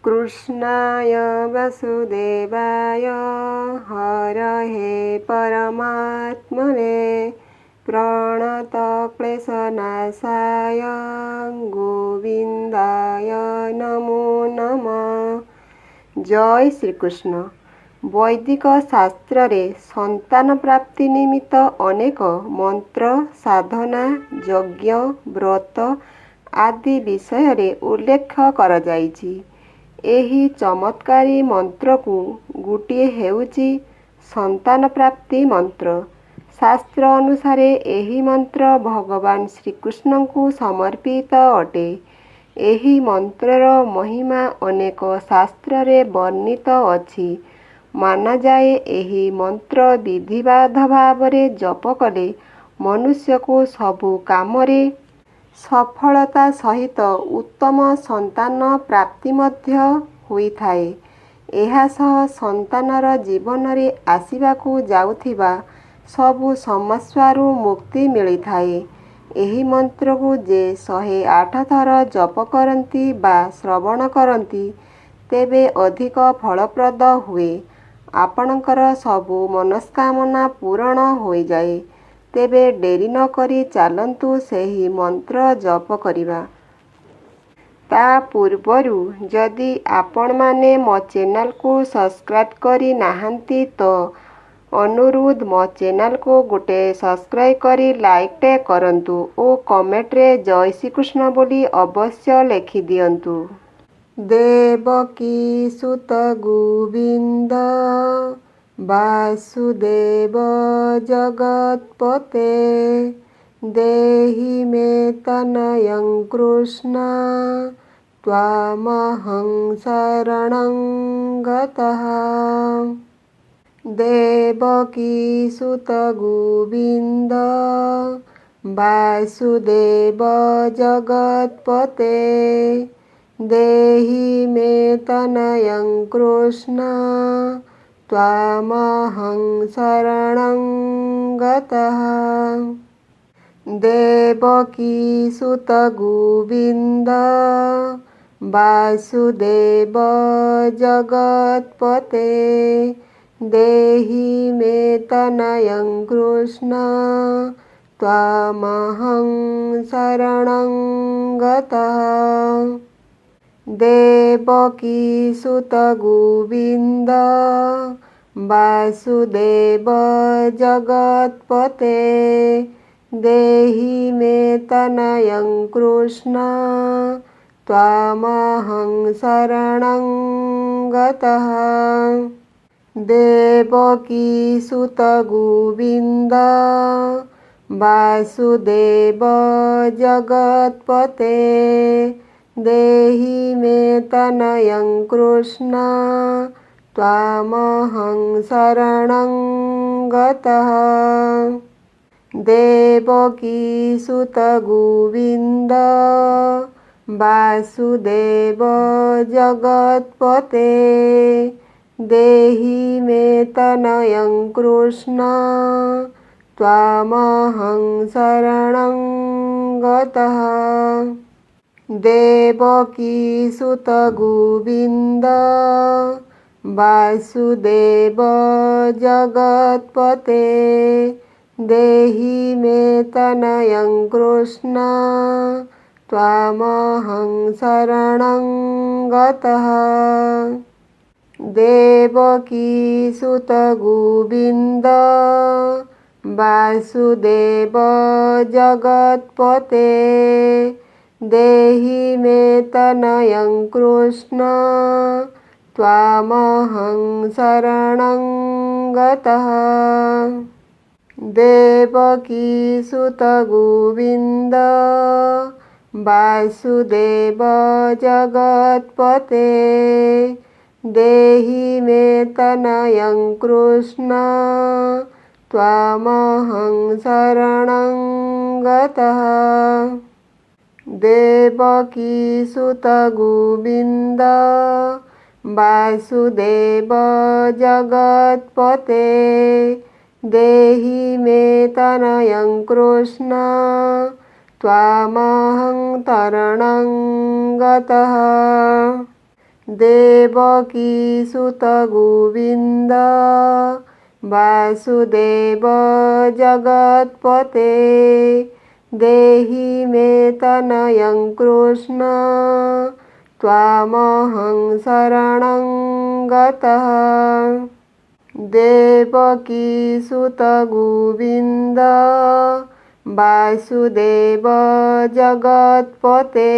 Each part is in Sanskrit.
कृष्णाय वासुदेवाय हरहे परमात्मने प्रणतक्लेशनाशाय गोविंदाय नमो नमः। जय श्रीकृष्ण। वैदिक शास्त्र रे संतान प्राप्ति निमित्त अनेक मंत्र साधना यज्ञ व्रत आदि विषय रे उल्लेख करा जायछि। एही चमत्कारी मंत्र को गोटे हेउछि संतान प्राप्ति मंत्र। शास्त्र अनुसार एही मंत्र भगवान श्रीकृष्ण को समर्पित अटे। एही मंत्रर महिमा अनेक शास्त्र रे वर्णित अछि। माना जाए एही मंत्र विधिवाद भावरे जप कले मनुष्य को सबु कामरे सफलता सहित उत्तम संतान प्राप्ति मध्य होइथाए। एहा सह संतानर जीवन रे आसिबाकू जाउथिबा सबु समस्यारू मुक्ति मिलिथाए। एही मंत्र को जे 108 थर जप करती बा श्रवण करती तेबे अधिक फलप्रद हुए। आपणकर सबु मनस्कामना पूर्ण हो जाए। तेबे डेरी न करी चालंतु सेही मंत्र जप करिबा। ता पूर्वरु जदि आपण माने मो चैनल को सब्सक्राइब करी नाहंती तो अनुरोध मो चैनल को गोटे सब्सक्राइब करी लाइक टे करंतु ओ कमेंट रे जय श्री कृष्ण बोली अवश्य लिखि दियंतु। देवकी सुत गोविंद वासुदेव जगत्पते देहि मे तनयं कृष्ण त्वामहं शरणं गतः। देवकी सुत गोविंद वासुदेव जगत्पते देहि मे तनयं कृष्ण त्वामहं शरणं गतः। देवकी सुत गोविंद वासुदेव जगत्पते देहि मे तनयं कृष्ण त्वामहं शरणं गतः। देवकी सुत गोविंद वासुदेव जगत्पते देहि मे तनयं कृष्ण त्वामहं शरणं गतः। देवकी सुत गोविंद वासुदेव जगत्पते देहि मे तनयं कृष्ण त्वामहं शरणं गतः। देवकी सुत गोविंद वासुदेव जगत्पते देहि मे तनयं कृष्ण त्वामहं शरणं गतः। देवकी सुत गोविंद वासुदेव जगत्पते देहि मे तनयं कृष्ण त्वामहं शरणं गतः। देवकी सुत गोविंद वासुदेव जगत्पते देहि मे तनयं कृष्ण त्वामहं शरणं गतः। देवकी सुत गोविंद वासुदेव जगत्पते देहि मे तनयं कृष्ण त्वामहं शरणं गतः। देवकी सुत गोविंद वासुदेव जगत्पते देहि मे तनयं कृष्ण त्वामहं शरणं गतः। देवकीसुत गोविन्द वासुदेव जगत्पते देहि मे तनयं कृष्ण त्वामहं शरणं गतः। देवकीसुत गोविन्द वासुदेव जगत्पते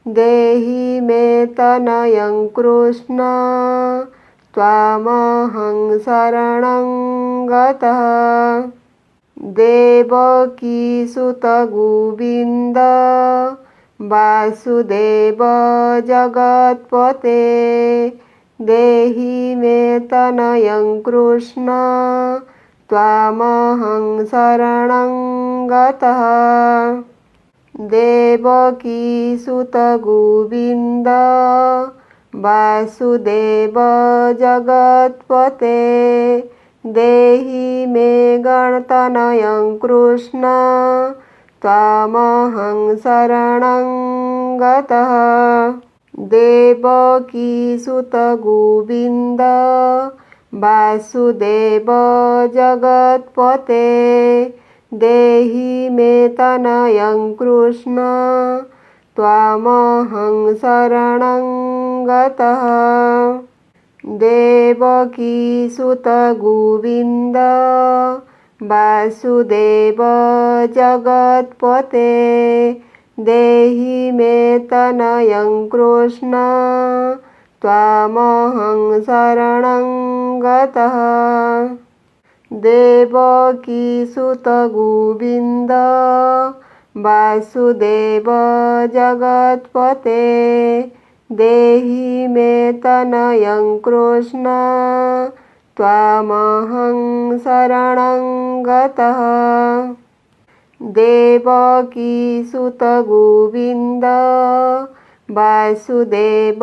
देहि मे तनयं कृष्ण त्वामहं शरणं गतः। देवकीसुत गोविन्द वासुदेव जगत्पते देहि मे तनयं कृष्ण त्वामहं शरणं गतः। देवकीसुत गोविन्द वासुदेव जगत्पते देहि मे तनयं कृष्ण त्वामहं शरणं गतः। देवकीसुत गोविन्द वासुदेव जगत्पते देहि मे तनयं कृष्ण त्वामहं शरणं गतः। देवकीसुत गोविन्द वासुदेव जगत्पते देहि मे तनयं कृष्ण त्वामहं शरणं गतः। देवकीसुत गोविन्द वासुदेव जगत्पते देहि मे तनयं कृष्ण त्वामहं शरणं गतः। देवकीसुत गोविन्द वासुदेव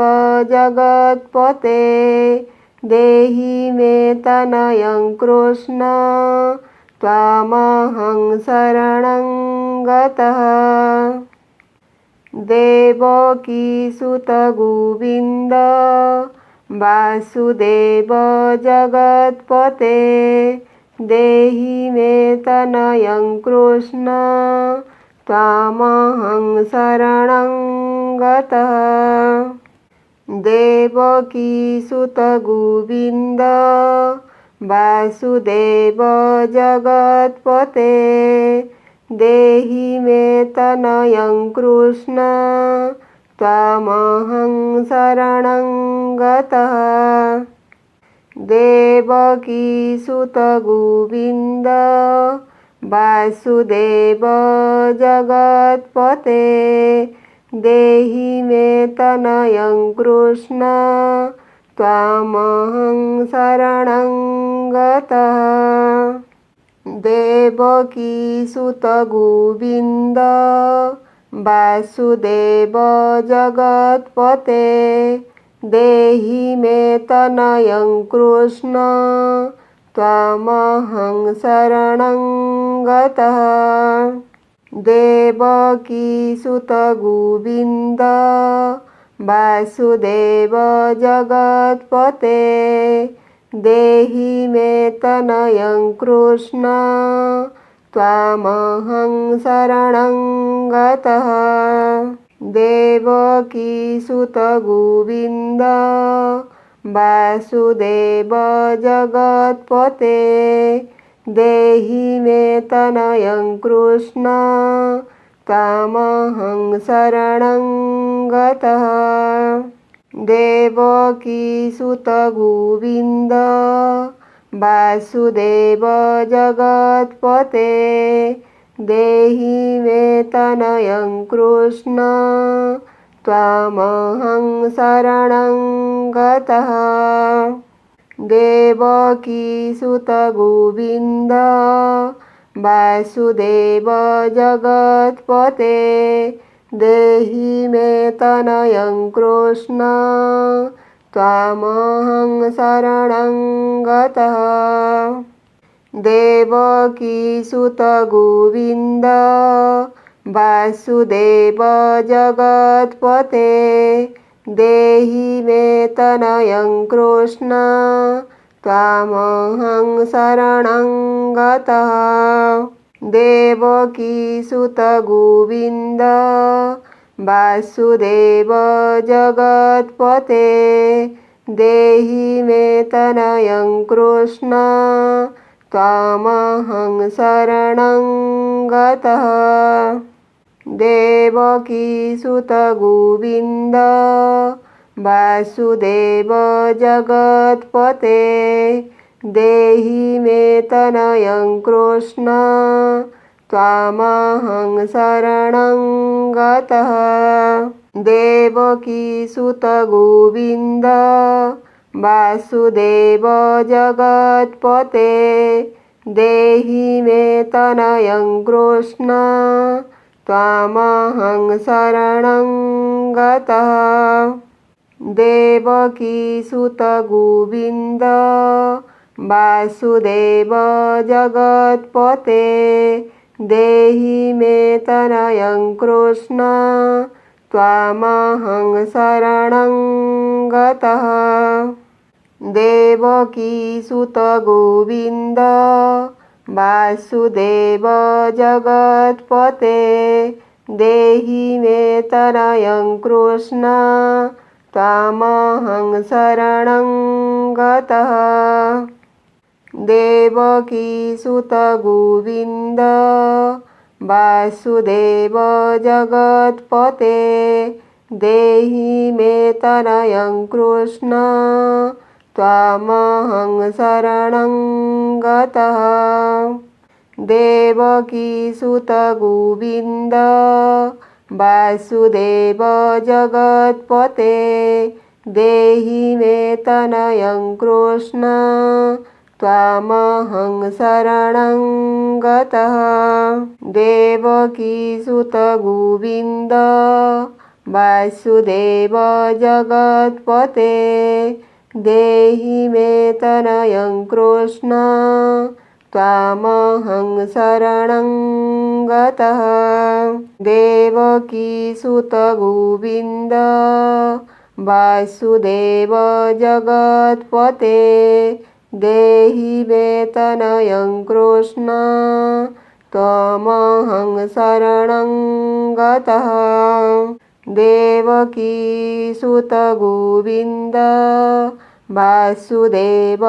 जगत्पते देहि मे तनयं कृष्ण त्वामहं शरणं गतः। देवकीसुत गोविन्द वासुदेव जगत्पते देहि मे तनयं कृष्ण त्वामहं शरणं गतः। देवकीसुत गोविन्द वासुदेव जगत्पते देहि मे तनयं कृष्ण त्वामहं शरणं गतः। देवकीसुत गोविन्द वासुदेव जगत्पते देहि मे तनयं कृष्ण त्वामहं शरणं गतः। देवकीसुत गोविन्द वासुदेव जगत्पते देहि मे तनयं कृष्ण त्वामहं शरणं गतः। देवकीसुत गोविन्द वासुदेव जगत्पते देहि मे तनयं कृष्ण त्वामहं शरणं गतः। देवकीसुत गोविन्द वासुदेव जगत्पते देहि मे तनयं कृष्ण त्वामहं शरणं गतः। देवकीसुत गोविन्द वासुदेव जगत्पते देहि मे तनयं कृष्ण त्वामहं शरणं गतः। देवकीसुत गोविन्द वासुदेव जगत्पते देहि मे तनयं कृष्ण त्वामहं शरणं गतः। देवकीसुत गोविन्द वासुदेव जगत्पते देहि मे तनयं कृष्ण त्वामहं शरणं गतः। देवकीसुत गोविन्द वासुदेव जगत्पते देहि मे तनयं कृष्ण त्वामहं शरणं गतः। देवकीसुत गोविन्द वासुदेव जगत्पते देहि मे तनयं कृष्ण त्वामहं शरणं गतः। देवकीसुत गोविन्द वासुदेव जगत्पते देहि मे तनयं कृष्ण त्वामहं शरणं गतः। देवकीसुत गोविन्द वासुदेव जगत्पते देहि मे तनयं कृष्ण त्वामहं शरणं गतः। देवकीसुत गोविन्द वासुदेव जगत्पते देहि मे तनयं कृष्ण त्वामहं शरणं गतः। देवकीसुत गोविन्द वासुदेव जगत्पते देहि मे तनयं कृष्ण त्वामहं शरणं गतः। देवकीसुत गोविन्द वासुदेव जगत्पते देहि मे तनयं कृष्ण त्वामहं शरणं गतः। देवकीसुत गोविन्द वासुदेव जगत्पते देहि मे तनयं कृष्ण त्वामहं शरणं गतः। देवकीसुत गोविन्द वासुदेव जगत्पते देहि मे तनयं कृष्ण त्वामहं शरणं गतः। देवकीसुत गोविन्द वासुदेव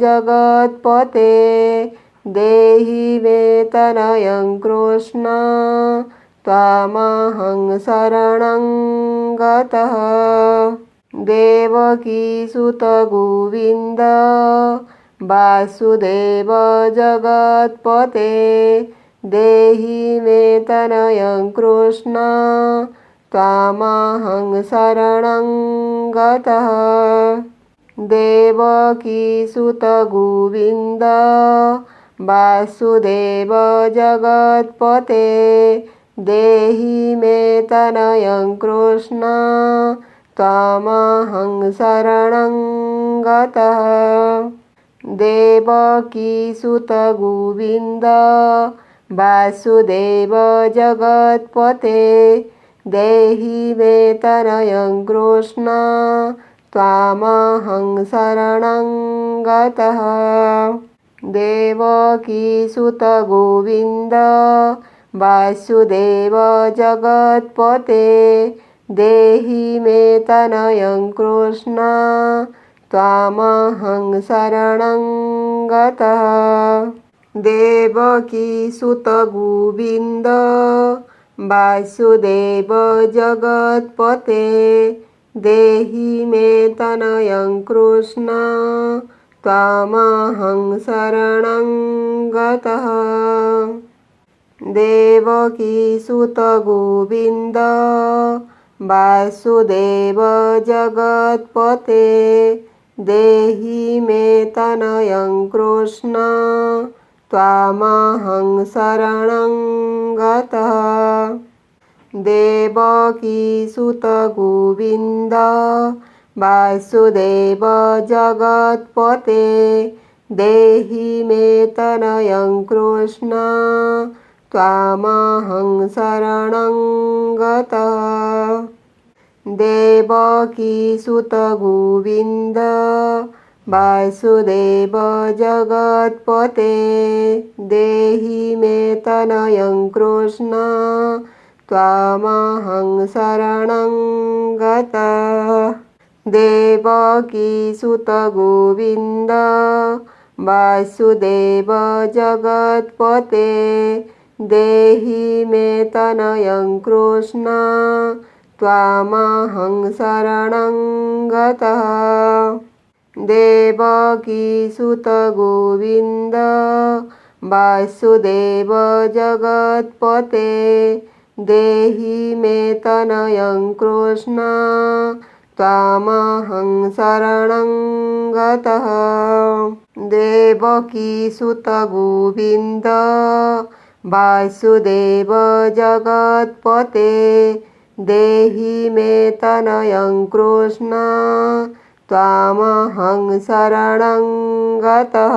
जगत्पते देहि मे तनयं कृष्ण त्वामहं शरणं गतः। देवकीसुत गोविन्द वासुदेव जगत्पते देहि मे तनयं कृष्ण त्वामहं शरणं गतः। देवकीसुत गोविन्द वासुदेव जगत्पते देहि मे तनयं कृष्ण त्वामहं शरणं गतः। देवकीसुत गोविन्द वासुदेव जगत्पते देहि मे तनयं कृष्ण त्वामहं शरणं गतः। देवकीसुत गोविन्द वासुदेव जगत्पते देहि मे तनयं कृष्ण त्वामहं शरणं गतः। देवकीसुत गोविन्द वासुदेव जगत्पते देहि मे तनयं कृष्ण त्वामहं शरणं गतः। देवकीसुत गोविन्द वासुदेव जगत्पते देहि मे तनयं कृष्ण त्वामहं शरणं गतः। देवकीसुत गोविन्द वासुदेव जगत्पते देहि मे तनयं कृष्ण त्वामहं शरणं गतः। देवकीसुत गोविन्द वासुदेव जगत्पते देहि मे तनयं कृष्ण त्वामहं शरणं गतः। देवकीसुत गोविन्द वासुदेव जगत्पते देहि मे तनयं कृष्ण त्वामहं शरणं गतः। देवकीसुत गोविन्द वासुदेव जगत्पते देहि मे तनयं कृष्ण त्वामहं शरणं गतः। देवकीसुत गोविन्द वासुदेव जगत्पते देहि मे तनयं कृष्ण त्वामहं शरणं गतः।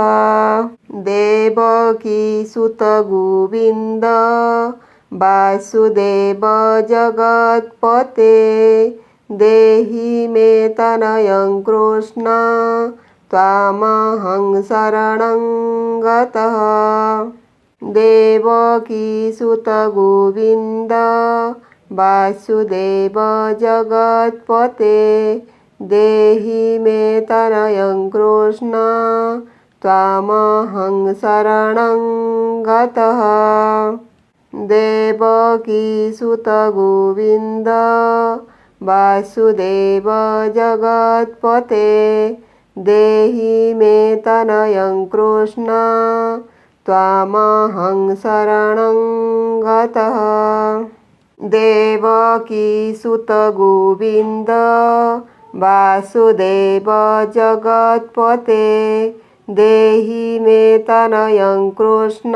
देवकीसुत गोविन्द वासुदेव जगत्पते देहि मे तनयं कृष्ण त्वामहं शरणं गतः। देवकीसुत गोविन्द वासुदेव जगत्पते देहि मे तनयं कृष्ण त्वामहं शरणं गतः। देवकीसुत गोविन्द वासुदेव जगत्पते देहि मे तनयं कृष्ण त्वामहं शरणं गतः। देवकीसुत गोविन्द वासुदेव जगत्पते देहि मे तनयं कृष्ण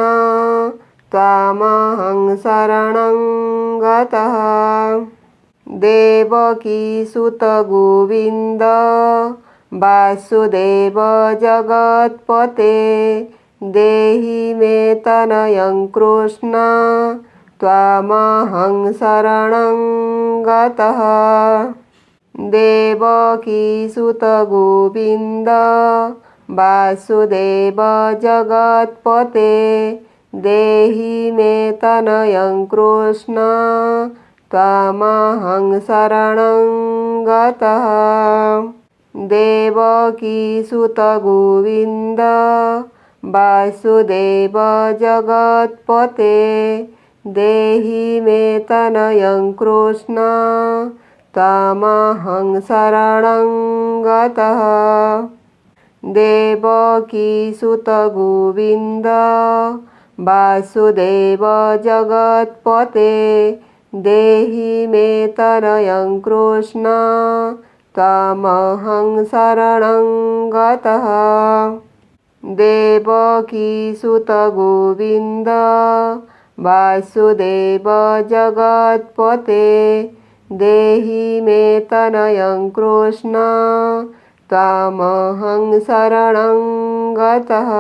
त्वामहं शरणं गतः। देवकीसुत गोविन्द वासुदेव जगत्पते देहि मे तनयं कृष्ण त्वामहं शरणं गतः। देवकीसुत गोविन्द वासुदेव जगत्पते देहि मे तनयं कृष्ण त्वामहं शरणं गतः। देवकीसुत गोविन्द वासुदेव जगत्पते देहि मे तनयं कृष्ण त्वामहं शरणं गतः। देवकीसुत गोविन्द वासुदेव जगत्पते देहि मे तनयं कृष्ण त्वामहं शरणं गतः। देवकीसुत गोविन्द वासुदेव जगत्पते देहि मे तनयं कृष्ण त्वामहं शरणं गतः।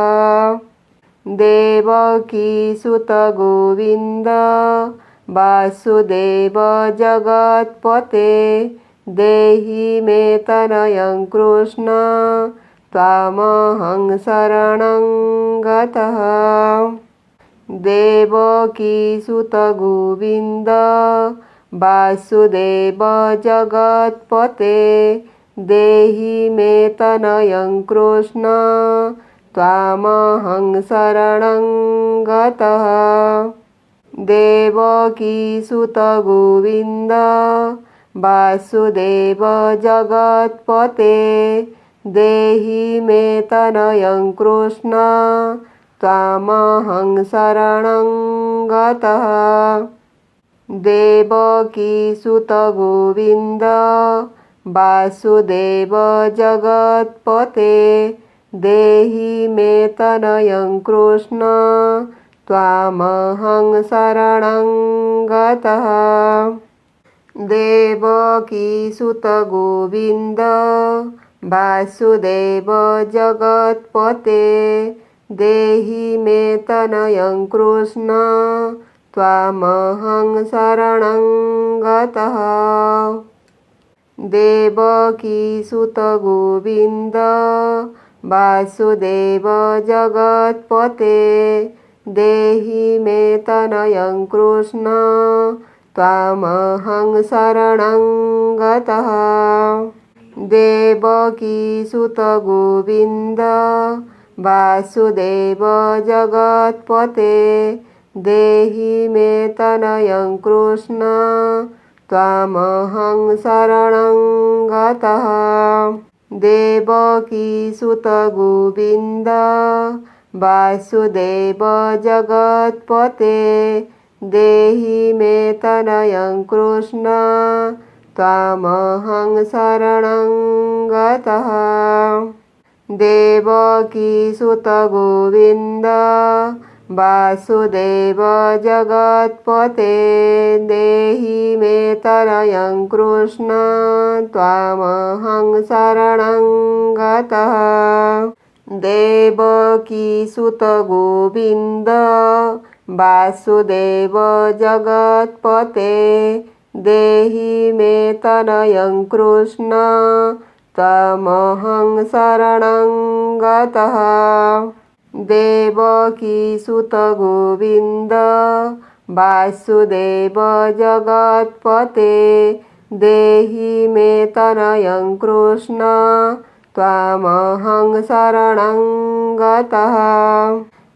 देवकीसुत गोविन्द वासुदेव जगत्पते देहि मे तनयं कृष्ण त्वामहं शरणं गतः। देवकीसुत गोविन्द वासुदेव जगत्पते देहि मे तनयं कृष्ण त्वामहं शरणं गतः। देवकीसुत गोविन्द वासुदेव जगत्पते देहि मे तनयं कृष्ण त्वामहं शरणं गतः। देवकीसुत गोविन्द वासुदेव जगत्पते देहि मे तनयं कृष्ण त्वामहं शरणं गतः। देवकीसुत गोविन्द वासुदेव जगत्पते देहि मे तनयं कृष्ण त्वामहं शरणं गतः। देवकीसुत गोविन्द वासुदेव जगत्पते देहि मे तनयं कृष्ण त्वामहं शरणं गतः। देवकीसुत गोविन्द वासुदेव जगत्पते देहि मे तनयं कृष्ण त्वामहं शरणं गतः। देवकीसुत गोविन्द वासुदेव जगत्पते देहि मे तनयं कृष्ण त्वामहं शरणं गतः। देवकीसुत गोविन्द वासुदेव जगत्पते देहि मे तनयं कृष्ण त्वामहं शरणं गतः। देवकीसुत गोविन्द वासुदेव जगत्पते देहि मे तनयं कृष्ण त्वामहं शरणं गतः। देवकीसुत गोविन्द वासुदेव जगत्पते देहि मे तनयं कृष्ण त्वामहं शरणं गतः।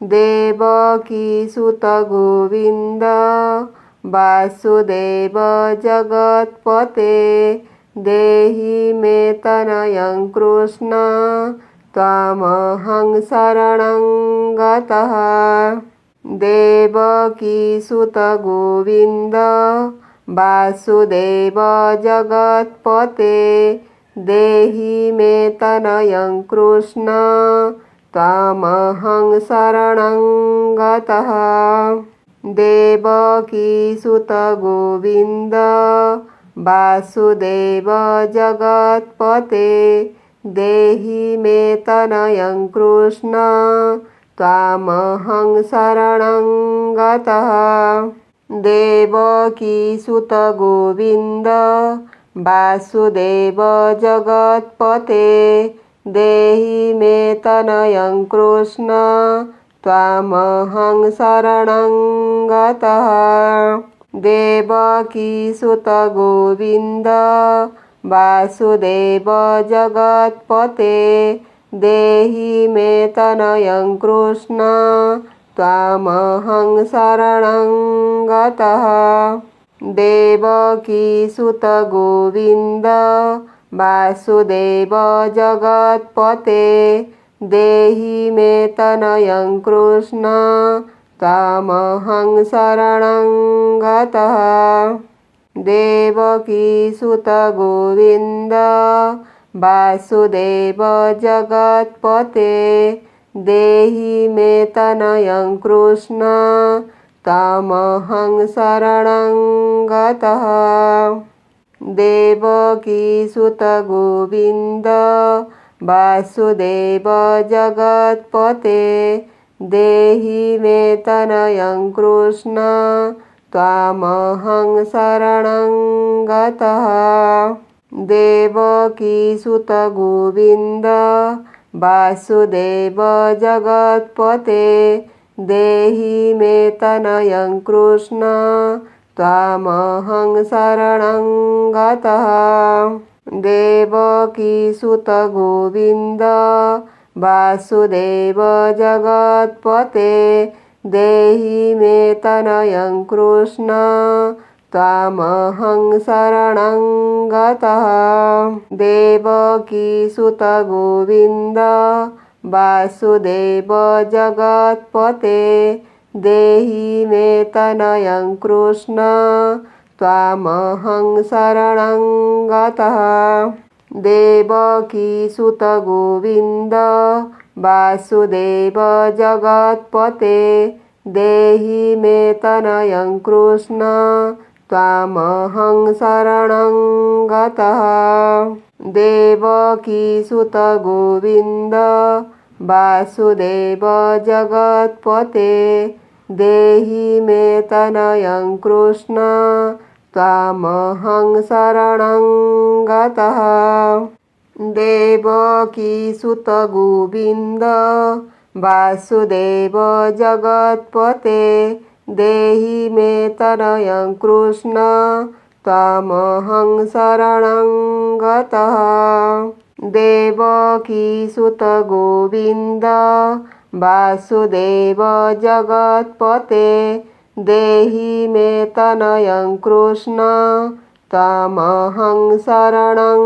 देवकीसुत गोविन्द वासुदेव जगत्पते देहि मे तनयं कृष्ण त्वामहं शरणं गतः। देवकीसुत गोविन्द वासुदेव जगत्पते देहि मे तनयं कृष्ण त्वामहं शरणं गतः। देवकीसुत गोविन्द वासुदेव जगत्पते देहि मे तनयं कृष्ण त्वामहं शरणं गतः। देवकीसुत गोविन्द वासुदेव जगत्पते देहि मे तनयं कृष्ण त्वामहं शरणं गतः। देवकीसुत गोविन्द वासुदेव जगत्पते देहि मे तनयं कृष्ण त्वामहं शरणं गतः। देवकीसुत गोविन्द वासुदेव जगत्पते देहि मे तनयं कृष्ण त्वामहं शरणं गतः। देवकीसुत गोविन्द वासुदेव जगत्पते देहि मे तनयं कृष्ण त्वामहं शरणं गतः। देवकीसुत गोविन्द वासुदेव जगत्पते देहि मे तनयं कृष्ण त्वामहं शरणं गतः। देवकीसुत गोविन्द वासुदेव जगत्पते देहि मे तनयं कृष्ण त्वामहं शरणं गतः। देवकीसुत गोविन्द वासुदेव जगत्पते देहि मे तनयं कृष्ण त्वामहं शरणं गतः। देवकीसुत गोविन्द वासुदेव जगत्पते देहि मे तनयं कृष्ण त्वामहं शरणं गतः। देवकीसुत गोविन्द वासुदेव जगत्पते देहि मे तनयं कृष्ण त्वामहं शरणं गतः। देवकीसुत गोविन्द वासुदेव जगत्पते देहि मे तनयं कृष्ण त्वामहं शरणं गतः। देवकीसुत गोविन्द वासुदेव जगत्पते देहि मे तनयं कृष्ण त्वामहं शरणं गतः। देवकीसुत गोविन्द वासुदेव जगत्पते देहि मे तनयं कृष्ण त्वामहं शरणं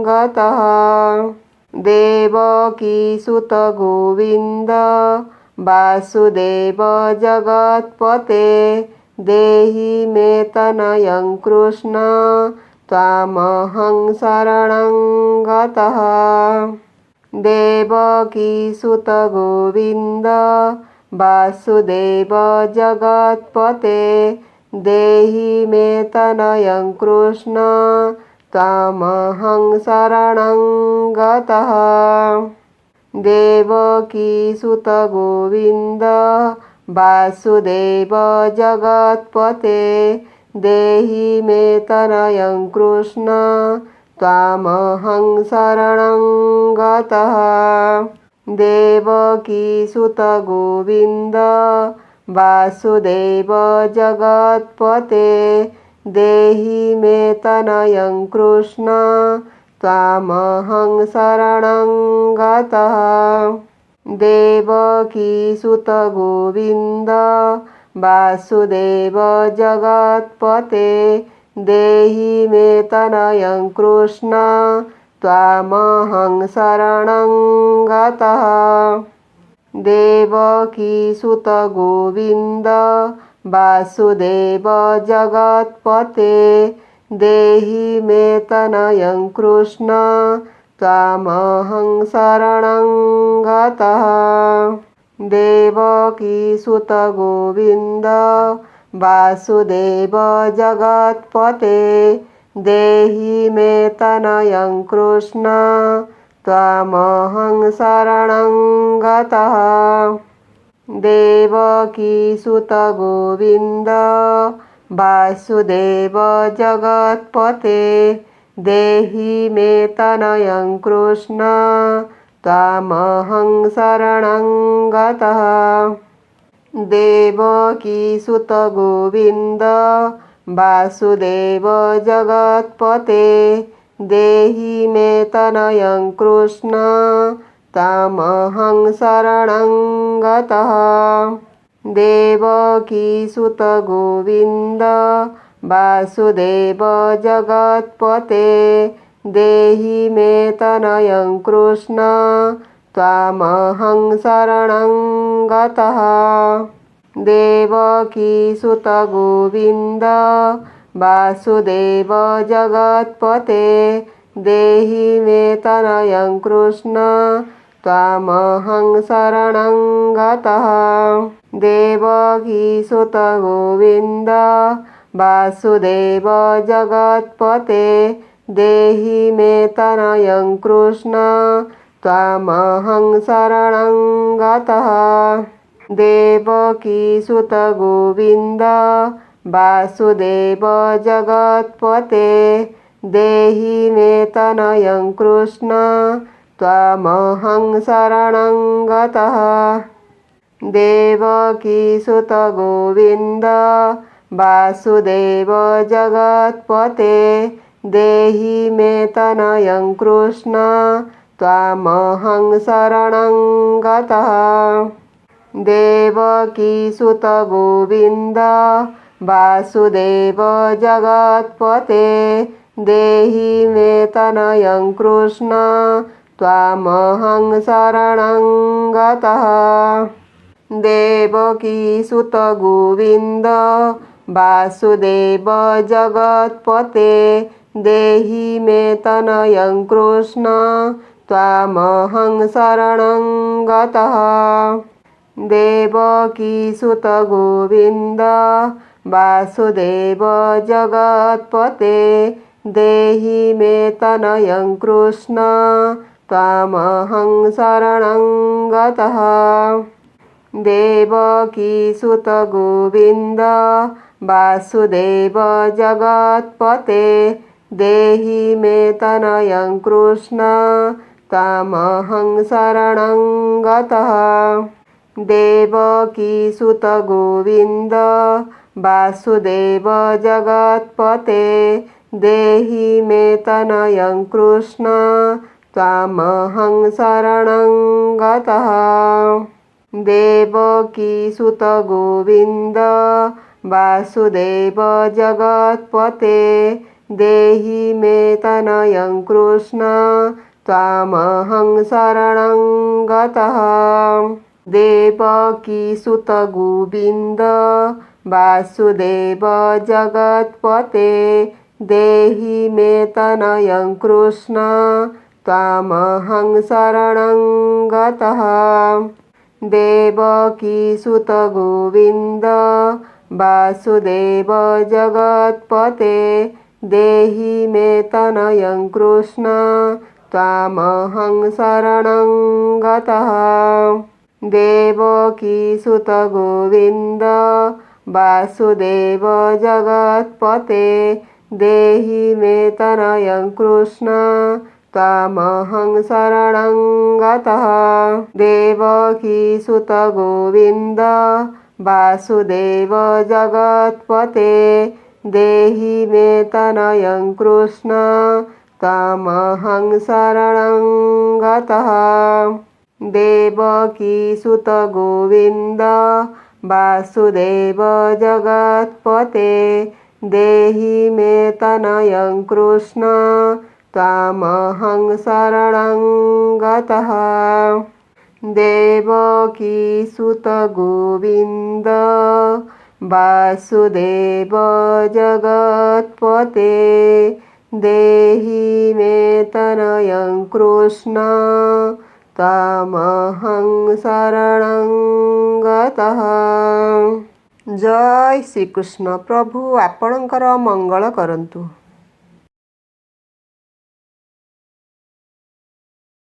गतः। देवकीसुत गोविन्द वासुदेव जगत्पते देहि मे तनयं कृष्ण त्वामहं शरणं गतः। देवकीसुत गोविन्द वासुदेव जगत्पते देहि मे तनयं कृष्ण त्वामहं शरणं गतः। देवकीसुत गोविन्द वासुदेव जगत्पते देहि मे तनयं कृष्ण त्वामहं शरणं गतः। देवकीसुत गोविन्द वासुदेव जगत्पते देहि मे तनयं कृष्ण त्वामहं शरणं गतः। देवकीसुत गोविन्द वासुदेव जगत्पते देहि मे तनयं कृष्ण त्वामहं शरणं गतः। देवकीसुत गोविन्द वासुदेव जगत्पते देहि मे तनयं कृष्ण त्वामहं शरणं गतः। देवकीसुत गोविन्द वासुदेव जगत्पते देहि मे तनयं कृष्ण त्वामहं शरणं गतः। देवकीसुत गोविन्द वासुदेव जगत्पते देहि मे तनयं कृष्ण त्वामहं शरणं गतः। देवकीसुत गोविन्द वासुदेव जगत्पते देहि मे तनयं कृष्ण त्वामहं शरणं गतः। देवकीसुत गोविन्द वासुदेव जगत्पते देहि मे तनयं कृष्ण त्वामहं शरणं गतः। देवकीसुत गोविन्द वासुदेव जगत्पते देहि मे तनयं कृष्ण त्वामहं शरणं गतः। देवकीसुत गोविन्द वासुदेव जगत्पते देहि मे तनयं कृष्ण त्वामहं शरणं गतः। देवकीसुत गोविन्द वासुदेव जगत्पते देहि मे तनयं कृष्ण त्वामहं शरणं गतः। देवकीसुत गोविन्द वासुदेव जगत्पते देहि मे तनयं कृष्ण त्वामहं शरणं गतः। देवकीसुत गोविन्द वासुदेव जगत्पते देहि मे तनयं कृष्ण त्वामहं शरणं गतः। देवकीसुत गोविन्द वासुदेव जगत्पते देहि मे तनयं कृष्ण त्वामहं शरणं गतः। देवकीसुत गोविन्द वासुदेव जगत्पते देहि मे तनयं कृष्ण त्वामहं शरणं गतः। देवकीसुत गोविन्द वासुदेव जगत्पते देहि मे तनयं कृष्ण त्वामहं शरणं गतः। देवकीसुत गोविन्द वासुदेव जगत्पते देहि मे तनयं कृष्ण त्वामहं शरणं गतः। देवकीसुत गोविन्द वासुदेव जगत्पते देहि मे तनयं कृष्ण त्वामहं शरणं गतः। देवकीसुत गोविन्द वासुदेव जगत्पते देहि मे तनयं कृष्ण त्वामहं शरणं गतः। देवकीसुत गोविन्द वासुदेव जगत्पते देहि मे तनयं कृष्ण त्वामहं शरणं गतः। देवकीसुत गोविन्द वासुदेव जगत्पते देहि मे तनयं कृष्ण त्वामहं शरणं गतः। देवकीसुत गोविन्द वासुदेव जगत्पते देहि मे तनयं कृष्ण त्वामहं शरणं गतः। देवकीसुत गोविन्द वासुदेव जगत्पते देहि मे तनयं कृष्ण त्वामहं शरणं गतः। देवकीसुत गोविन्द वासुदेव जगत्पते देहि मे तनयं कृष्ण त्वामहं शरणं गतः। जय श्रीकृष्ण। प्रभु आपणकर मंगल करंतु।